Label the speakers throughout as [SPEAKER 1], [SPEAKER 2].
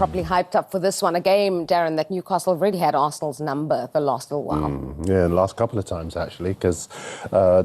[SPEAKER 1] properly hyped up for this one. A game, Darren, that Newcastle already had Arsenal's number the last little while.
[SPEAKER 2] Yeah, the last couple of times, actually, because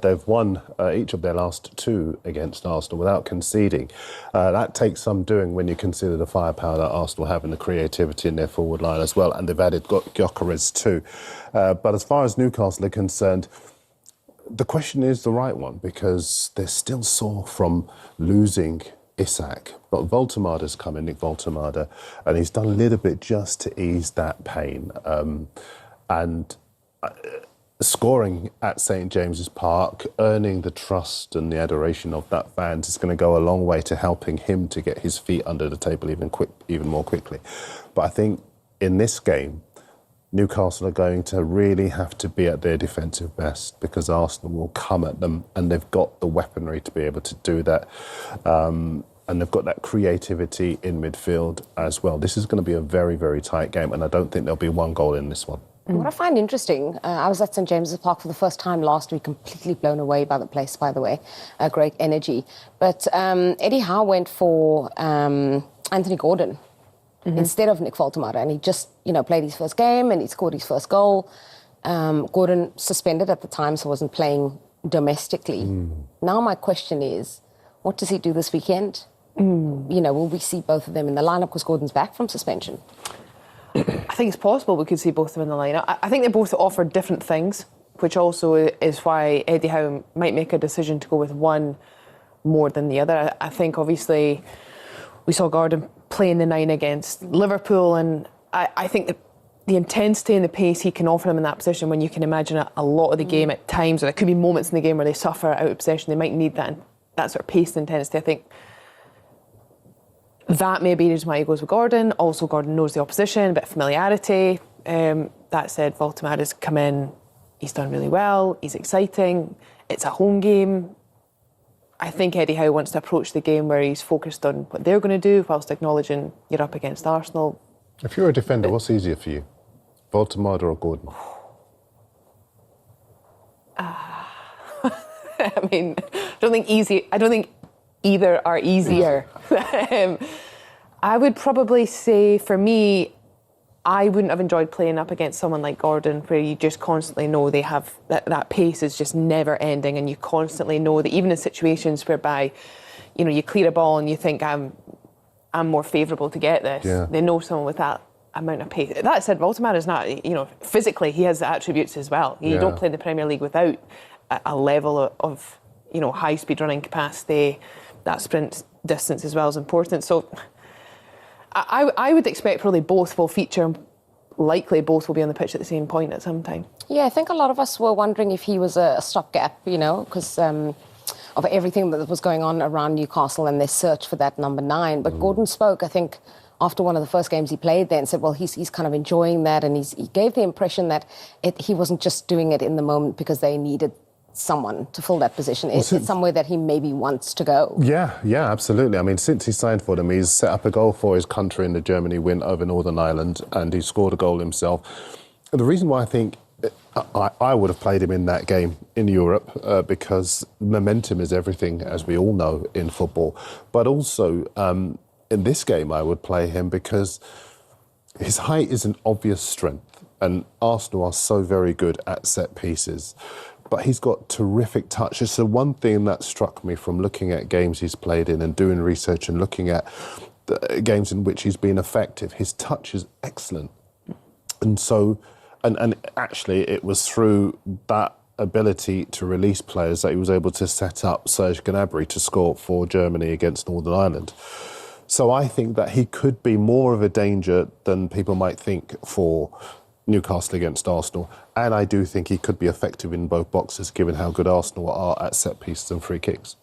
[SPEAKER 2] they've won each of their last two against Arsenal without conceding. That takes some doing when you consider the firepower that Arsenal have and the creativity in their forward line as well, and they've added Gyökeres too. But as far as Newcastle are concerned, the question is the right one, because they're still sore from losing Isak. But Voltemada's come in, Nick Voltemada, and he's done a little bit just to ease that pain. Scoring at St James's Park, earning the trust and the adoration of that fans is going to go a long way to helping him to get his feet under the table even more quickly. But I think in this game, Newcastle are going to really have to be at their defensive best, because Arsenal will come at them, and they've got the weaponry to be able to do that. And they've got that creativity in midfield as well. This is going to be a very, very tight game, and I don't think there'll be one goal in this one.
[SPEAKER 1] What I find interesting, I was at St James's Park for the first time last week, completely blown away by the place, by the way. Great energy. But Eddie Howe went for Anthony Gordon instead of Nick Voltemada, and he just, played his first game and he scored his first goal. Gordon suspended at the time, so wasn't playing domestically. Now my question is, what does he do this weekend? Will we see both of them in the lineup because Gordon's back from suspension?
[SPEAKER 3] I think it's possible we could see both of them in the lineup. I think they both offer different things, which also is why Eddie Howe might make a decision to go with one more than the other. I think, obviously, we saw Gordon playing the 9 against Liverpool, and I think that the intensity and the pace he can offer them in that position, when you can imagine a lot of the game at times, or there could be moments in the game where they suffer out of possession, they might need that sort of pace and intensity. I think that may be the reason why he goes with Gordon. Also, Gordon knows the opposition, a bit of familiarity. That said, Voltemada's come in, he's done really well, he's exciting, it's a home game. I think Eddie Howe wants to approach the game where he's focused on what they're going to do, whilst acknowledging you're up against Arsenal.
[SPEAKER 2] If you're a defender, what's easier for you, Voltemada or Gordon?
[SPEAKER 3] I mean, I don't think either are easier. I would probably say, for me, I wouldn't have enjoyed playing up against someone like Gordon, where you just constantly know they have that pace is just never ending, and you constantly know that even in situations whereby, you clear a ball and you think I'm more favourable to get this, they know someone with that amount of pace. That said, Voltemada is not, physically he has the attributes as well. You don't play in the Premier League without a level of high speed running capacity. That sprint distance as well is important. So I would expect probably both will feature. Likely both will be on the pitch at the same point at some time.
[SPEAKER 1] Yeah, I think a lot of us were wondering if he was a stopgap, because of everything that was going on around Newcastle and their search for that number 9. But Gordon spoke, I think, after one of the first games he played there, and said, well, he's kind of enjoying that, and he gave the impression that he wasn't just doing it in the moment because they needed someone to fill that position. It's somewhere that he maybe wants to go.
[SPEAKER 2] Yeah, absolutely. I mean, since he signed for them, he's set up a goal for his country in the Germany win over Northern Ireland, and he scored a goal himself. And the reason why I think I would have played him in that game in Europe, because momentum is everything, as we all know, in football. But also, in this game, I would play him because his height is an obvious strength, and Arsenal are so very good at set pieces. But he's got terrific touch. It's the one thing that struck me from looking at games he's played in and doing research and looking at the games in which he's been effective. His touch is excellent. And so, and actually it was through that ability to release players that he was able to set up Serge Gnabry to score for Germany against Northern Ireland. So I think that he could be more of a danger than people might think for Newcastle against Arsenal, and I do think he could be effective in both boxes, given how good Arsenal are at set pieces and free kicks.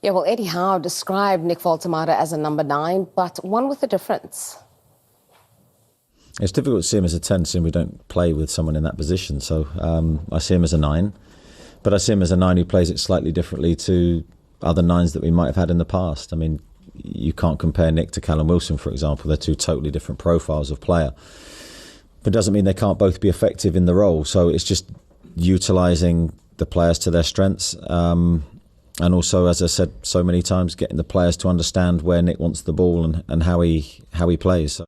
[SPEAKER 1] Yeah, well, Eddie Howe described Nick Voltemada as a number 9, but one with a difference.
[SPEAKER 4] It's difficult to see him as a 10, seeing we don't play with someone in that position. So I see him as a 9, but I see him as a 9 who plays it slightly differently to other 9s that we might have had in the past. I mean, you can't compare Nick to Callum Wilson, for example. They're two totally different profiles of player. But it doesn't mean they can't both be effective in the role. So it's just utilising the players to their strengths. And also, as I said so many times, getting the players to understand where Nick wants the ball and how he plays.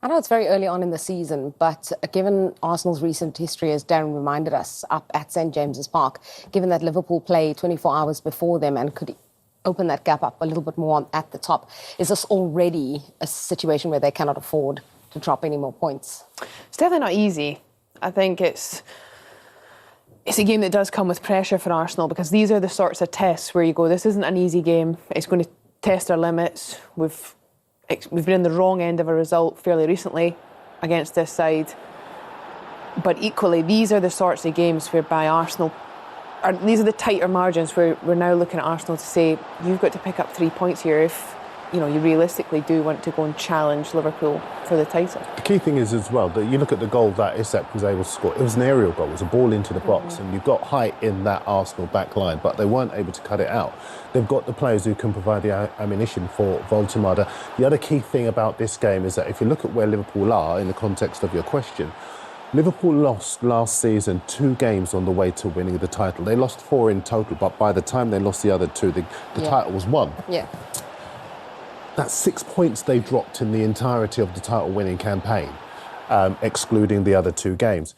[SPEAKER 1] I know it's very early on in the season, but given Arsenal's recent history, as Darren reminded us, up at St James's Park, given that Liverpool play 24 hours before them and could open that gap up a little bit more at the top, is this already a situation where they cannot afford to drop any more points?
[SPEAKER 3] It's definitely not easy. I think it's a game that does come with pressure for Arsenal, because these are the sorts of tests where you go, this isn't an easy game. It's going to test our limits. We've been in the wrong end of a result fairly recently against this side. But equally, these are the sorts of games whereby these are the tighter margins where we're now looking at Arsenal to say, you've got to pick up 3 points here if you realistically do want to go and challenge Liverpool for the title.
[SPEAKER 2] The key thing is as well that you look at the goal that Isak was able to score. It was an aerial goal. It was a ball into the box, and you've got height in that Arsenal back line, but they weren't able to cut it out. They've got the players who can provide the ammunition for Voltemada. The other key thing about this game is that if you look at where Liverpool are in the context of your question, Liverpool lost last season 2 games on the way to winning the title. They lost 4 in total, but by the time they lost the other 2, the title was won.
[SPEAKER 1] Yeah.
[SPEAKER 2] That's 6 points they dropped in the entirety of the title-winning campaign, excluding the other 2 games.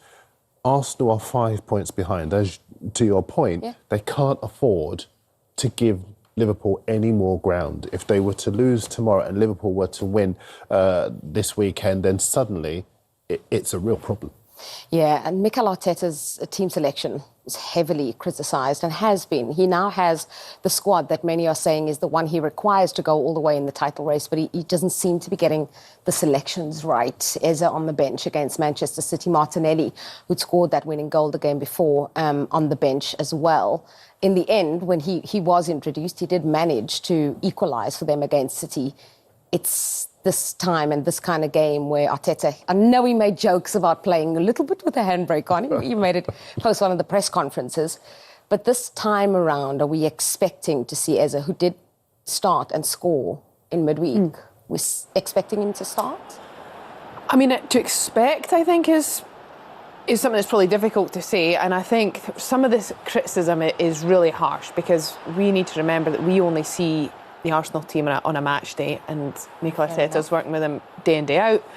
[SPEAKER 2] Arsenal are 5 points behind. As to your point, they can't afford to give Liverpool any more ground. If they were to lose tomorrow and Liverpool were to win this weekend, then suddenly it's a real problem.
[SPEAKER 1] Yeah, and Mikel Arteta's team selection is heavily criticised and has been. He now has the squad that many are saying is the one he requires to go all the way in the title race, but he doesn't seem to be getting the selections right. Eze on the bench against Manchester City, Martinelli, who'd scored that winning goal the game before, on the bench as well. In the end, when he was introduced, he did manage to equalise for them against City. It's this time and this kind of game where Arteta, I know he made jokes about playing a little bit with a handbrake on. He made it post one of the press conferences. But this time around, are we expecting to see Eze, who did start and score in midweek, we're expecting him to start?
[SPEAKER 3] I mean, to expect, I think, is something that's probably difficult to say. And I think some of this criticism is really harsh, because we need to remember that we only see the Arsenal team on a match day, and Mikel Arteta's working with them day in, day out.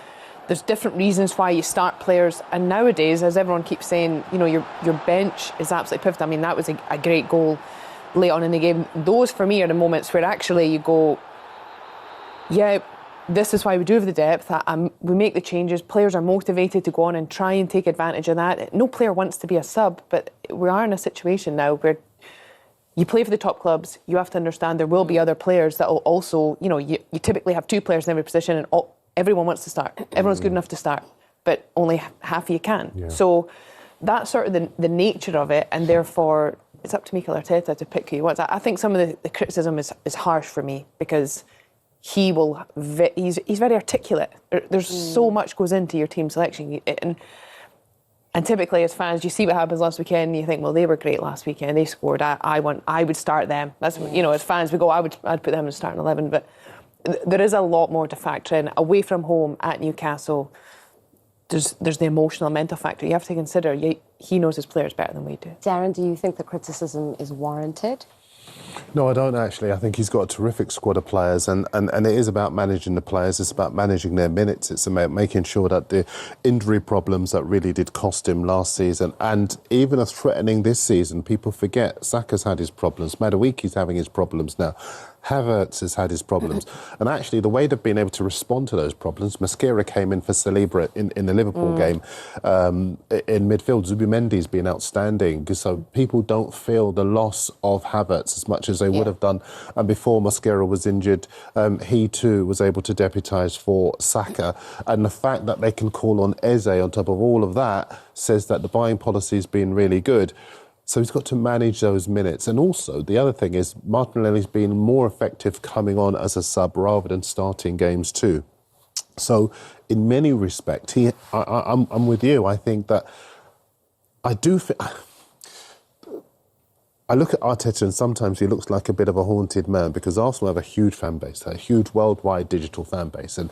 [SPEAKER 3] There's different reasons why you start players, and nowadays, as everyone keeps saying, your bench is absolutely pivotal. I mean, that was a great goal late on in the game. Those, for me, are the moments where actually you go, yeah, this is why we do have the depth. We make the changes. Players are motivated to go on and try and take advantage of that. No player wants to be a sub, but we are in a situation now where you play for the top clubs. You have to understand there will be other players that will also, you typically have 2 players in every position, and everyone wants to start. Everyone's good enough to start, but only half of you can. Yeah. So that's sort of the nature of it, and therefore it's up to Mikel Arteta to pick who he wants. I think some of the criticism is harsh for me, because he's very articulate. There's so much goes into your team selection, and typically, as fans, you see what happens last weekend, and you think, well, they were great last weekend. They scored. I would start them. That's as fans, we go, I'd put them in starting 11. But there is a lot more to factor in. Away from home at Newcastle, there's the emotional, mental factor. You have to consider. He knows his players better than we do.
[SPEAKER 1] Darren, do you think the criticism is warranted?
[SPEAKER 2] No, I don't actually. I think he's got a terrific squad of players, and it is about managing the players. It's about managing their minutes. It's about making sure that the injury problems that really did cost him last season, and even as threatening this season, people forget Saka's had his problems. Maduiki's having his problems now. Havertz has had his problems. And actually, the way they've been able to respond to those problems, Mosquera came in for Saliba in the Liverpool game. In midfield, Zubimendi's been outstanding. So people don't feel the loss of Havertz as much as they would have done. And before Mosquera was injured, he too was able to deputise for Saka. And the fact that they can call on Eze on top of all of that says that the buying policy has been really good. So he's got to manage those minutes. And also, the other thing is Martinelli's been more effective coming on as a sub rather than starting games too. So in many respects, I'm with you. I think that I look at Arteta and sometimes he looks like a bit of a haunted man, because Arsenal have a huge fan base, a huge worldwide digital fan base. And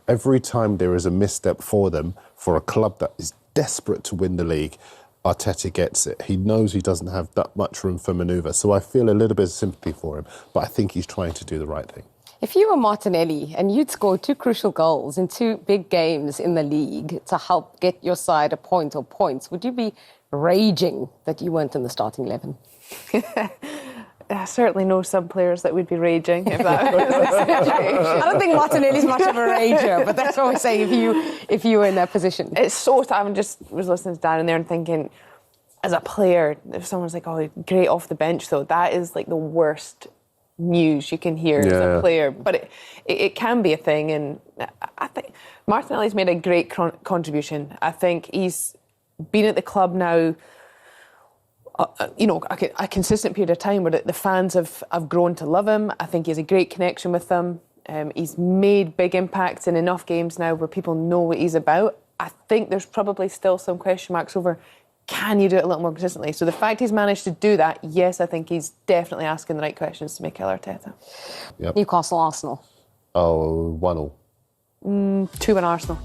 [SPEAKER 2] every time there is a misstep for them, for a club that is desperate to win the league, Arteta gets it. He knows he doesn't have that much room for manoeuvre. So I feel a little bit of sympathy for him, but I think he's trying to do the right thing.
[SPEAKER 1] If you were Martinelli and you'd scored 2 crucial goals in 2 big games in the league to help get your side a point or points, would you be raging that you weren't in the starting 11?
[SPEAKER 3] I certainly know some players that would be raging if that was the situation.
[SPEAKER 1] I don't think Martinelli's much of a rager, but that's what we're saying if you were in that position.
[SPEAKER 3] It's so tough. I just was listening to Darren there and thinking, as a player, if someone's like, oh, great off the bench, though, that is like the worst news you can hear as a player. But it can be a thing, and I think Martinelli's made a great contribution. I think he's been at the club now, a consistent period of time where the fans have grown to love him. I think he has a great connection with them. He's made big impacts in enough games now where people know what he's about. I think there's probably still some question marks over, can you do it a little more consistently? So the fact he's managed to do that, yes, I think he's definitely asking the right questions to Mikel Arteta.
[SPEAKER 2] Yep.
[SPEAKER 1] Newcastle, Arsenal.
[SPEAKER 2] Oh, 1-1.
[SPEAKER 3] 2-1 Arsenal.